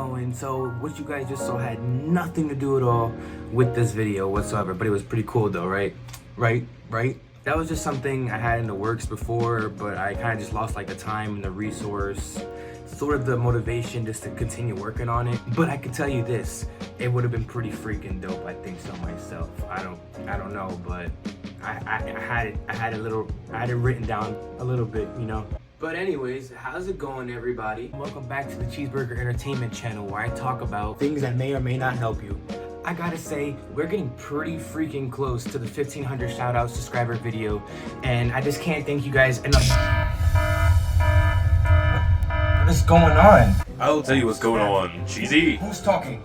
going? So what you guys just saw had nothing to do at all with this video whatsoever, but it was pretty cool though, right? Right? That was just something I had in the works before, but I kind of just lost like the time and the resource, sort of the motivation just to continue working on it. But I can tell you this, it would have been pretty freaking dope. I think so myself. I don't know, but I had it written down a little bit, you know. But anyways, how's it going, everybody? Welcome back to the Cheeseburger Entertainment channel, where I talk about things that may or may not help you. I gotta say, we're getting pretty freaking close to the 1,500 shout-out subscriber video, and I just can't thank you guys enough. What is going on? I'll tell you what's going on, Cheesy. Who's talking?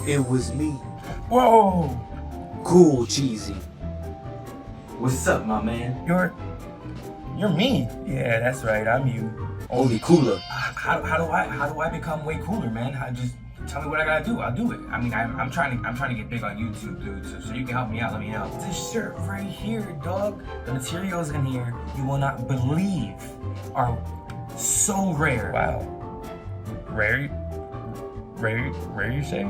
It was me. Whoa! Cool, Cheesy. What's up, my man? You're me. Yeah, that's right. I'm you. Only cooler. How do I become way cooler, man? Just tell me what I gotta do. I'll do it. I mean, I'm trying to get big on YouTube, dude. So you can help me out. Let me know. This shirt right here, dog. The materials in here, you will not believe, are so rare. Wow. Rare, you say?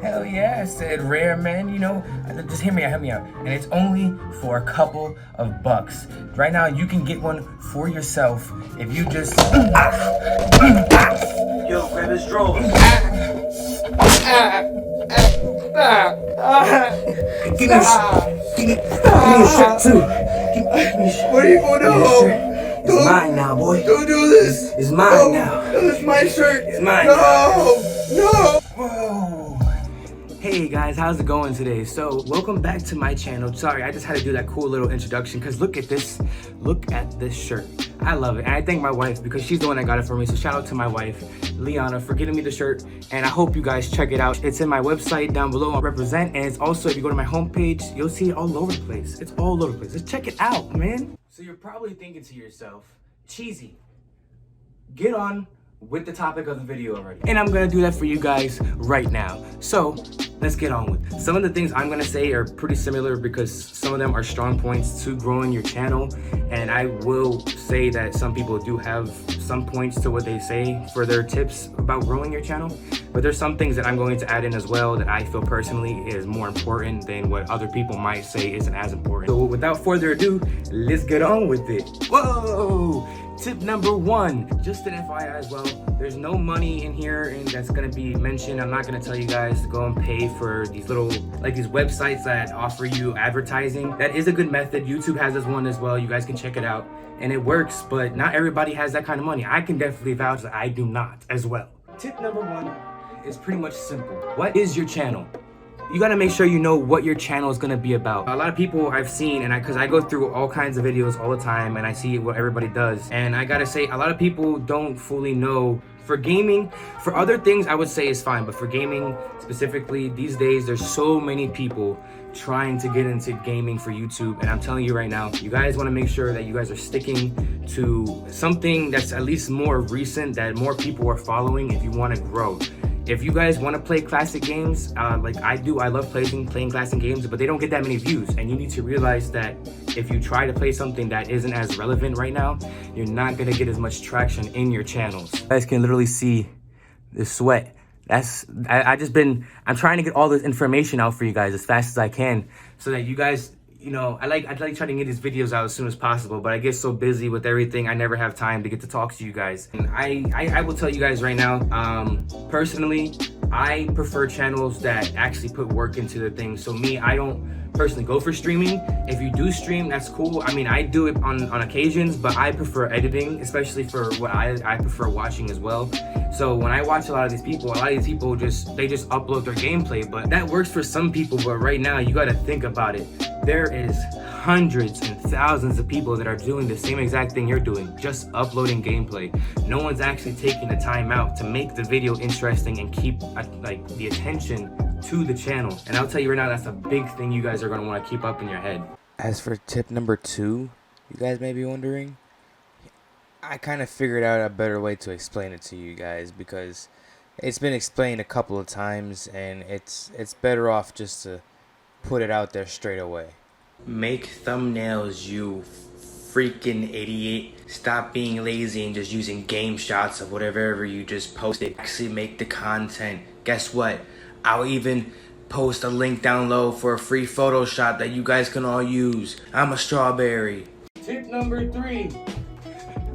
Hell yeah, I said rare, man. You know, just hear me out. And it's only for a couple of bucks. Right now, you can get one for yourself if you just... Yo, grab his drawers. Give me a shirt too. What are you going to do? It's mine now, boy. Don't do this. It's mine now. It's my shirt. It's mine. No. Whoa. Hey guys, how's it going today? So welcome back to my channel. Sorry, I just had to do that cool little introduction because look at this shirt. I love it, and I thank my wife because she's the one that got it for me. So shout out to my wife, Liana, for getting me the shirt, and I hope you guys check it out. It's in my website down below on Represent, and it's also, if you go to my homepage, you'll see it all over the place. It's all over the place. Just check it out, man. So you're probably thinking to yourself, Cheesy, get on with the topic of the video already. And I'm gonna do that for you guys right now. So let's get on with it. Some of the things I'm gonna say are pretty similar because some of them are strong points to growing your channel. And I will say that some people do have some points to what they say for their tips about growing your channel. But there's some things that I'm going to add in as well that I feel personally is more important than what other people might say isn't as important. So without further ado, let's get on with it. Whoa! Tip number one, just an FYI as well, there's no money in here and that's gonna be mentioned. I'm not gonna tell you guys to go and pay for these little, like these websites that offer you advertising. That is a good method. YouTube has this one as well. You guys can check it out and it works, but not everybody has that kind of money. I can definitely vouch that I do not as well. Tip number one is pretty much simple. What is your channel? You gotta make sure you know what your channel is gonna be about. A lot of people I've seen, and because I go through all kinds of videos all the time and I see what everybody does, and I gotta say, a lot of people don't fully know. For gaming, for other things I would say is fine, but for gaming specifically, these days there's so many people trying to get into gaming for YouTube, and I'm telling you right now, you guys wanna make sure that you guys are sticking to something that's at least more recent, that more people are following if you wanna grow. If you guys want to play classic games, like I do, I love playing classic games, but they don't get that many views. And you need to realize that if you try to play something that isn't as relevant right now, you're not going to get as much traction in your channels. You guys can literally see the sweat. I'm trying to get all this information out for you guys as fast as I can so that you guys, you know, I like trying to get these videos out as soon as possible, but I get so busy with everything, I never have time to get to talk to you guys. And I will tell you guys right now, personally, I prefer channels that actually put work into the thing. So me, I don't personally go for streaming. If you do stream, that's cool. I mean, I do it on occasions, but I prefer editing, especially for what I prefer watching as well. So when I watch a lot of these people just upload their gameplay, but that works for some people. But right now, you gotta think about it. There is hundreds and thousands of people that are doing the same exact thing you're doing, just uploading gameplay. No one's actually taking the time out to make the video interesting and keep like the attention to the channel. And I'll tell you right now, that's a big thing you guys are going to want to keep up in your head. As for tip number two, you guys may be wondering, I kind of figured out a better way to explain it to you guys because it's been explained a couple of times and it's better off just to put it out there straight away. Make thumbnails, you freaking idiot. Stop being lazy and just using game shots of whatever you just posted. Actually make the content. Guess what? I'll even post a link down low for a free Photoshop that you guys can all use. I'm a strawberry. Tip number 3.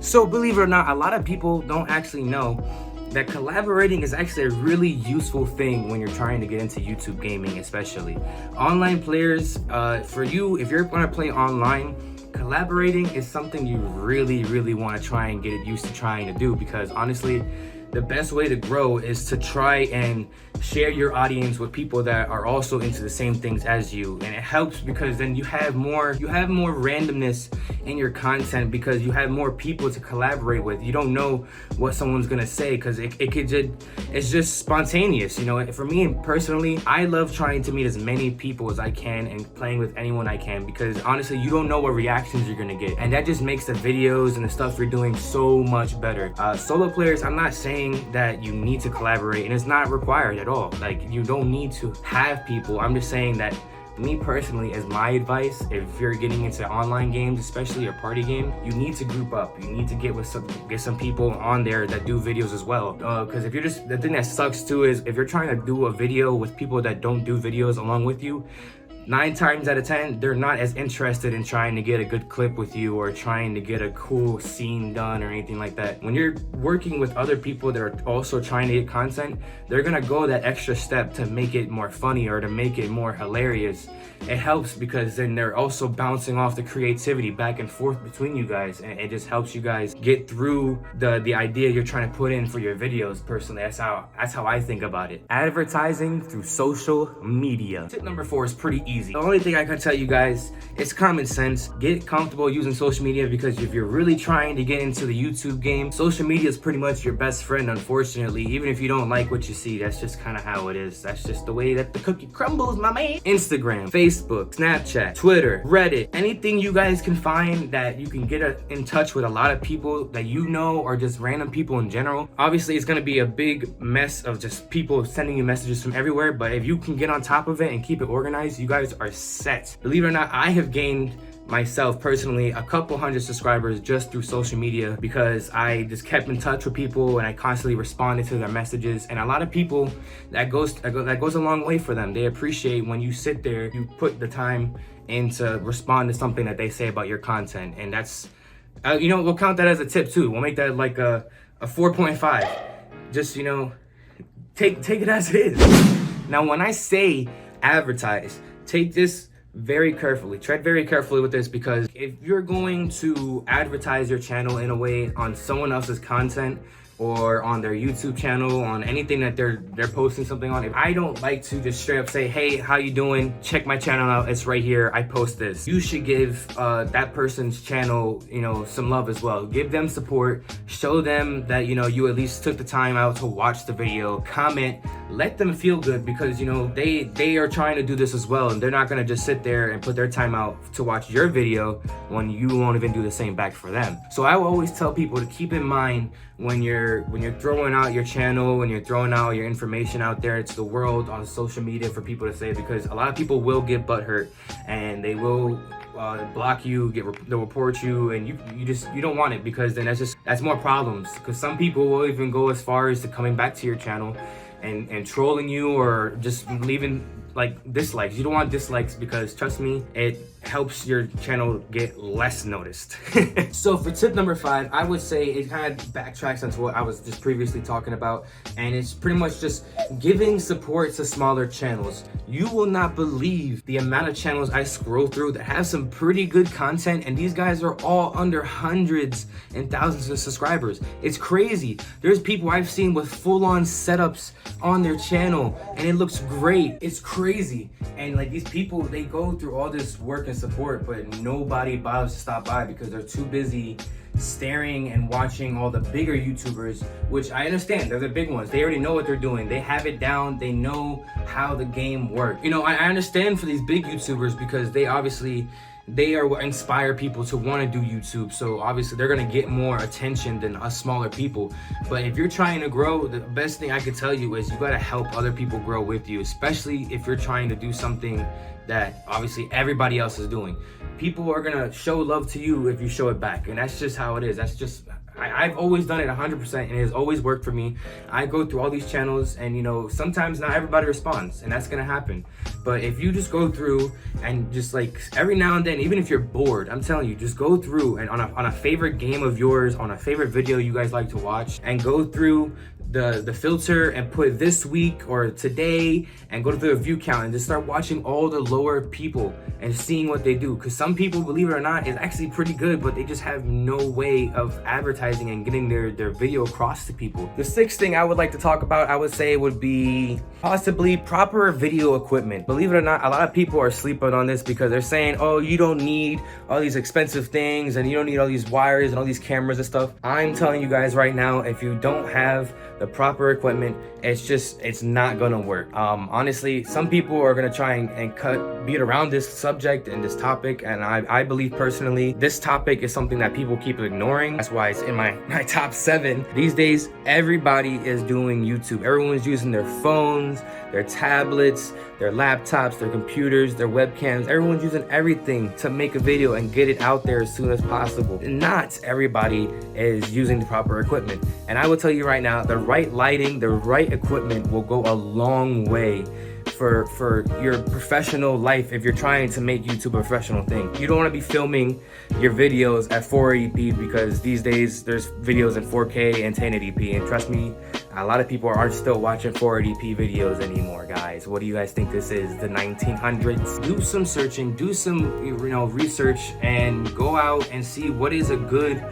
So believe it or not, a lot of people don't actually know that collaborating is actually a really useful thing when you're trying to get into YouTube gaming, especially. Online players, for you, if you're gonna play online, collaborating is something you really want to try and get used to trying to do, because honestly, the best way to grow is to try and share your audience with people that are also into the same things as you. And it helps because then you have more randomness in your content, because you have more people to collaborate with. You don't know what someone's gonna say, because it's just spontaneous, you know. For me personally, I love trying to meet as many people as I can and playing with anyone I can, because honestly, you don't know what reactions you're gonna get, and that just makes the videos and the stuff you're doing so much better. Solo players, I'm not saying that you need to collaborate, and it's not required at all. Like, you don't need to have people. I'm just saying that me personally, as my advice, if you're getting into online games, especially a party game, you need to group up. You need to get some people on there that do videos as well. Because if you're just, the thing that sucks too is if you're trying to do a video with people that don't do videos along with you, 9 times out of 10, they're not as interested in trying to get a good clip with you or trying to get a cool scene done or anything like that. When you're working with other people that are also trying to get content, they're gonna go that extra step to make it more funny or to make it more hilarious. It helps because then they're also bouncing off the creativity back and forth between you guys, and it just helps you guys get through the idea you're trying to put in for your videos. Personally, that's how I think about it. Advertising through social media. Tip number 4 is pretty easy. The only thing I can tell you guys is common sense. Get comfortable using social media, because if you're really trying to get into the YouTube game, social media is pretty much your best friend, unfortunately. Even if you don't like what you see, that's just kind of how it is. That's just the way that the cookie crumbles, my man. Instagram, Facebook, Snapchat, Twitter, Reddit, anything you guys can find that you can get in touch with a lot of people that you know, or just random people in general. Obviously, it's going to be a big mess of just people sending you messages from everywhere, but if you can get on top of it and keep it organized, you guys are set. Believe it or not, I have gained myself personally a couple hundred subscribers just through social media, because I just kept in touch with people and I constantly responded to their messages. And a lot of people, that goes a long way for them. They appreciate when you sit there, you put the time in to respond to something that they say about your content. And that's you know, we'll count that as a tip too. We'll make that like a 4.5. Just, you know, take it as it is. Now, when I say advertise, take this very carefully. Tread very carefully with this, because if you're going to advertise your channel in a way on someone else's content, or on their YouTube channel, on anything that they're posting something on, if I don't like to just straight up say, hey, how you doing? Check my channel out, it's right here, I post this. You should give that person's channel, you know, some love as well. Give them support, show them that, you know, you at least took the time out to watch the video, comment, let them feel good, because, you know, they are trying to do this as well, and they're not gonna just sit there and put their time out to watch your video when you won't even do the same back for them. So I will always tell people to keep in mind when you're throwing out your channel, when you're throwing out your information out there to the world on social media for people to say, because a lot of people will get butthurt and they will block you, they'll report you, and you don't want it, because then that's more problems. Because some people will even go as far as to coming back to your channel and trolling you, or just leaving like dislikes. You don't want dislikes, because trust me, it helps your channel get less noticed. So for tip number 5, I would say it kind of backtracks onto what I was just previously talking about, and it's pretty much just giving support to smaller channels. You will not believe the amount of channels I scroll through that have some pretty good content, and these guys are all under hundreds and thousands of subscribers. It's crazy. There's people I've seen with full-on setups on their channel, and it looks great. It's crazy. And like, these people, they go through all this work and support, but nobody bothers to stop by because they're too busy staring and watching all the bigger YouTubers, which I understand, they're the big ones. They already know what they're doing. They have it down. They know how the game works. You know, I understand for these big YouTubers, because they are what inspire people to want to do YouTube. So obviously they're going to get more attention than us smaller people. But if you're trying to grow, the best thing I could tell you is you got to help other people grow with you, especially if you're trying to do something that obviously everybody else is doing. People are gonna show love to you if you show it back, and that's just how it is. That's just, I've always done it 100%, and it has always worked for me. I go through all these channels, and you know, sometimes not everybody responds, and that's gonna happen. But if you just go through and just like every now and then, even if you're bored, I'm telling you, just go through and on a favorite game of yours, on a favorite video you guys like to watch, and go through the filter and put this week or today and go to the view count and just start watching all the lower people and seeing what they do. Because some people, believe it or not, is actually pretty good, but they just have no way of advertising and getting their video across to people. The sixth thing I would like to talk about, I would say, would be possibly proper video equipment. Believe it or not, a lot of people are sleeping on this because they're saying, oh, you don't need all these expensive things and you don't need all these wires and all these cameras and stuff. I'm telling you guys right now, if you don't have the proper equipment, it's not gonna work. Honestly, some people are gonna try and beat around this subject and this topic, and I believe personally this topic is something that people keep ignoring. That's why it's in my top 7. These days, everybody is doing YouTube. Everyone's using their phones, their tablets, their laptops, their computers, their webcams. Everyone's using everything to make a video and get it out there as soon as possible. Not everybody is using the proper equipment. And I will tell you right now, the right lighting, the right equipment will go a long way for your professional life if you're trying to make YouTube a professional thing. You don't want to be filming your videos at 480p because these days there's videos in 4K and 1080p, and trust me, a lot of people aren't still watching 480p videos anymore, guys. What do you guys think this is, the 1900s? Do some searching, do some research, and go out and see what is a good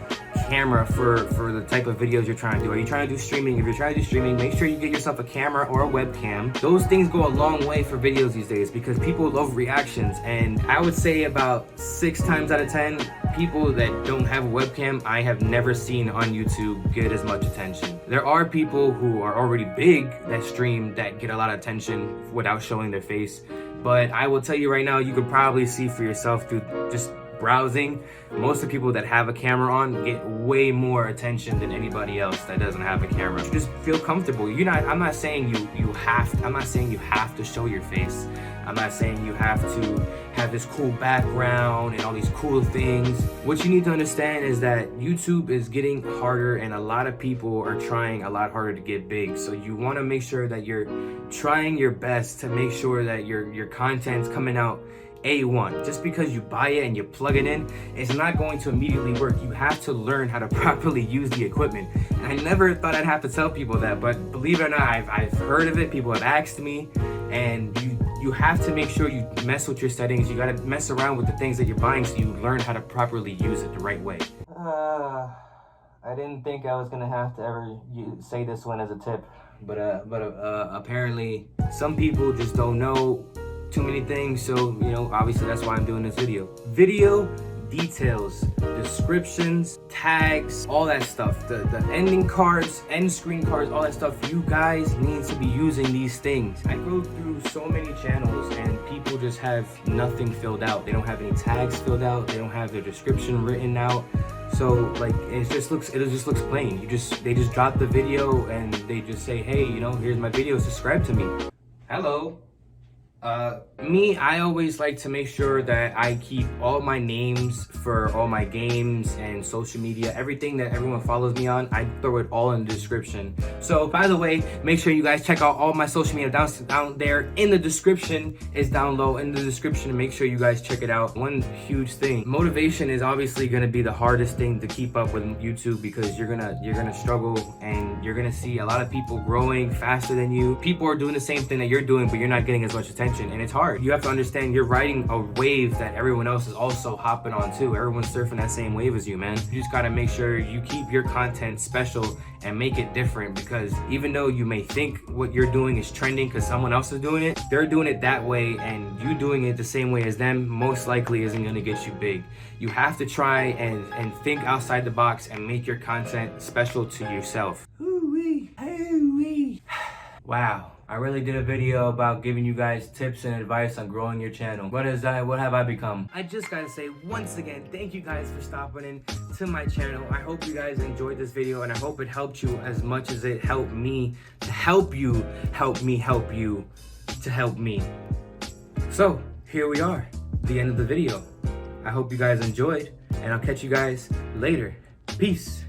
camera for the type of videos you're trying to do. Are you trying to do streaming? If you're trying to do streaming, make sure you get yourself a camera or a webcam. Those things go a long way for videos these days because people love reactions, and I would say about 6 times out of 10 people that don't have a webcam I have never seen on YouTube get as much attention. There are people who are already big that stream that get a lot of attention without showing their face, but I will tell you right now, you could probably see for yourself through just browsing, most of the people that have a camera on get way more attention than anybody else that doesn't have a camera. Just feel comfortable. I'm not saying you have to show your face. I'm not saying you have to have this cool background and all these cool things. What you need to understand is that YouTube is getting harder, and a lot of people are trying a lot harder to get big. So you want to make sure that you're trying your best to make sure that your content's coming out A1. Just because you buy it and you plug it in, it's not going to immediately work. You have to learn how to properly use the equipment. And I never thought I'd have to tell people that, but believe it or not, I've heard of it. People have asked me, and you have to make sure you mess with your settings. You gotta mess around with the things that you're buying so you learn how to properly use it the right way. I didn't think I was gonna have to ever say this one as a tip, but apparently some people just don't know too many things, so obviously that's why I'm doing this video. Video details, descriptions, tags, all that stuff, the ending cards, end screen cards, all that stuff. You guys need to be using these things. I go through so many channels and people just have nothing filled out. They don't have any tags filled out, they don't have their description written out. So like it just looks plain. They just drop the video and they just say, hey, here's my video, subscribe to me. Hello. I always like to make sure that I keep all my names for all my games and social media, everything that everyone follows me on, I throw it all in the description. So by the way, make sure you guys check out all my social media down there in the description. Is down low in the description, and make sure you guys check it out. One huge thing, motivation is obviously going to be the hardest thing to keep up with YouTube because you're gonna struggle, and you're gonna see a lot of people growing faster than you. People are doing the same thing that you're doing, but you're not getting as much attention, and it's hard. You have to understand you're riding a wave that everyone else is also hopping on too. Everyone's surfing that same wave as you, man. You just gotta make sure you keep your content special and make it different, because even though you may think what you're doing is trending because someone else is doing it, they're doing it that way, and you doing it the same way as them most likely isn't gonna get you big. You have to try and think outside the box and make your content special to yourself. Hoo-wee, hoo-wee. Wow. I really did a video about giving you guys tips and advice on growing your channel. What have I become? I just gotta say once again, thank you guys for stopping in to my channel. I hope you guys enjoyed this video, and I hope it helped you as much as it helped me to help you help me help you to help me. So here we are, the end of the video. I hope you guys enjoyed, and I'll catch you guys later. Peace.